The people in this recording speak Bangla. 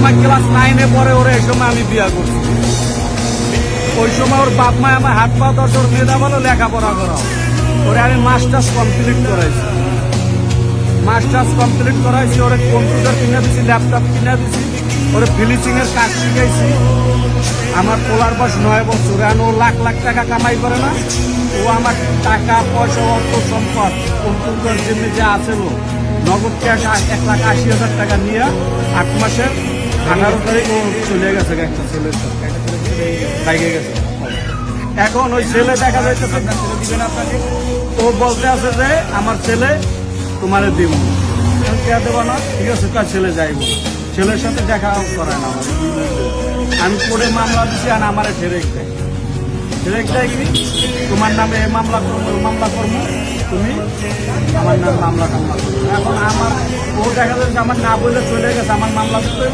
সময় ক্লাস 9-এ পরে ওরে এই সময় আমি বিয়া করছি। ওই সময় ওর বাপ মা আমার হাত পা ধরছে, ওর মেধা বলো লেখাপড়া করা, ওরে আমি মাস্টার্স কমপ্লিট করাইছি। ওরে কম্পিউটার কিনে দিছি, ল্যাপটপ কিনে দিছি, ওরে ফিনিশিং এর কাজ শিখাইছি। আমার পোলার বয়স 9 বছর, এখন ও লাখ লাখ টাকা কামাই করে না। ও আমার টাকা পয়সা অর্থ সম্পদ কম্পিউটার জন্য যে আছে, ও নগদ ক্যাশ 1,80,000 টাকা নিয়ে 8 মাসের 18 তারিখ ও চলে গেছে একটা ছেলের সাথে, বাইকে গেছে। এখন ওই ছেলে দেখা যাইতেছে দিবেন আপনাকে, ও বলতে আছে যে আমার ছেলে তোমারে দিব, কে দেবো না, ঠিক আছে তার ছেলে যাইব, ছেলের সাথে দেখা করায় না। আমি কোর্টে মামলা দিচ্ছি, আর আমার ছেড়ে দেয় কি তোমার নামে মামলা করবো, তুমি আমার নাম মামলা টামলা করবো। এখন আমার ও দেখা যাচ্ছে আমার না বলে চলে গেছে, আমার মামলা দিতে